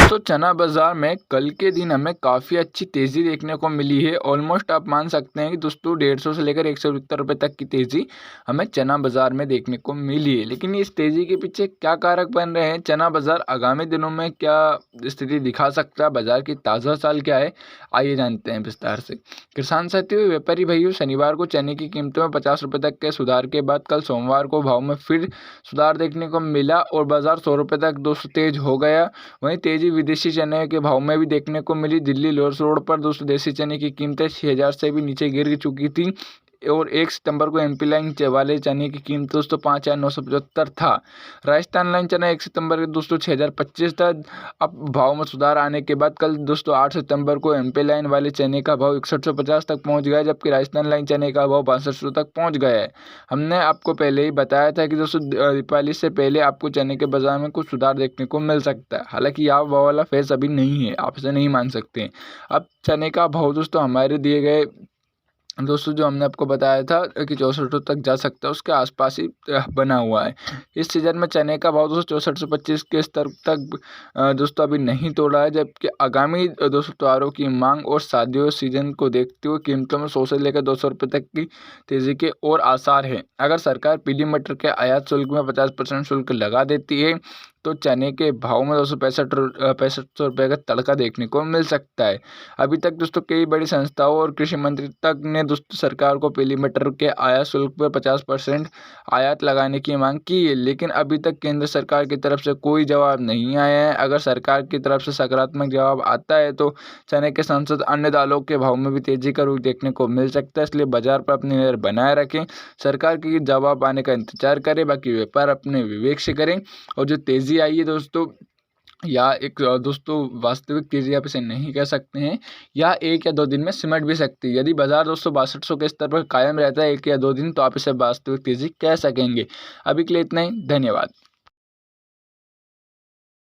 दोस्तों चना बाज़ार में कल के दिन हमें काफ़ी अच्छी तेज़ी देखने को मिली है। ऑलमोस्ट आप मान सकते हैं कि दोस्तों 150 से लेकर 170 रुपये तक की तेज़ी हमें चना बाज़ार में देखने को मिली है। लेकिन इस तेज़ी के पीछे क्या कारक बन रहे हैं? चना बाज़ार आगामी दिनों में क्या स्थिति दिखा सकता है? बाज़ार की ताज़ा चाल क्या है? आइए जानते हैं विस्तार से। किसान साथियों, व्यापारी भाइयों, शनिवार को चने की कीमतों में 50 रुपये तक के सुधार के बाद कल सोमवार को भाव में फिर सुधार देखने को मिला और बाज़ार 100 रुपये तक दोस्तों तेज़ हो गया। वहीं तेजी विदेशी चने के भाव में भी देखने को मिली। दिल्ली लोअर्स रोड पर दोस्तों देसी चने की कीमतें 6000 से भी नीचे गिर चुकी थी और 1 सितंबर को एमपी लाइन वाले चने की कीमत दोस्तों 5975 था। राजस्थान लाइन चना 1 सितंबर के दोस्तों 6025 था। अब भाव में सुधार आने के बाद कल दोस्तों 8 सितंबर को एमपी लाइन वाले चने का भाव 6150 तक पहुंच गया, जबकि राजस्थान लाइन चने का भाव 6200 तक पहुंच गया है। हमने आपको पहले ही बताया था कि दोस्तों दीपावली से पहले आपको चने के बाजार में कुछ सुधार देखने को मिल सकता है। हालांकि यह भाव वाला फेज अभी नहीं है, आप इसे नहीं मान सकते। अब चने का भाव दोस्तों हमारे दिए गए दोस्तों जो हमने आपको बताया था कि 64 तक जा सकता है, उसके आसपास ही बना हुआ है। इस सीज़न में चने का भाव दोस्तों 64 से 25 के स्तर तक दोस्तों अभी नहीं तोड़ा है, जबकि आगामी दोस्तों त्योहारों की मांग और शादियों सीजन को देखते हुए कीमतों में 100 से लेकर 200 रुपये तक की तेज़ी के और आसार हैं। अगर सरकार पीली मटर के आयात शुल्क में 50% शुल्क लगा देती है तो चने के भाव में 265 रुपये का तड़का देखने को मिल सकता है। अभी तक दोस्तों कई बड़ी संस्थाओं और कृषि मंत्री तक ने दोस्तों सरकार को पीली मटर के आयात शुल्क पर 50% आयात लगाने की मांग की है, लेकिन अभी तक केंद्र सरकार की तरफ से कोई जवाब नहीं आया है। अगर सरकार की तरफ से सकारात्मक जवाब आता है तो चने के सांसद अन्य दालों के भाव में भी तेजी का रुख देखने को मिल सकता है। इसलिए बाजार पर अपनी नज़र बनाए रखें, सरकार की जवाब आने का इंतजार करें, बाकी व्यापार अपने विवेक से करें। और जो तेजी आई है दोस्तों, या एक दोस्तों वास्तविक तेजी आप इसे नहीं कह सकते हैं, या 1 या 2 दिन में सिमट भी सकती है। यदि बाजार दोस्तों 6200 के स्तर पर कायम रहता है 1 या 2 दिन, तो आप इसे वास्तविक तेजी कह सकेंगे। अभी के लिए इतना ही, धन्यवाद।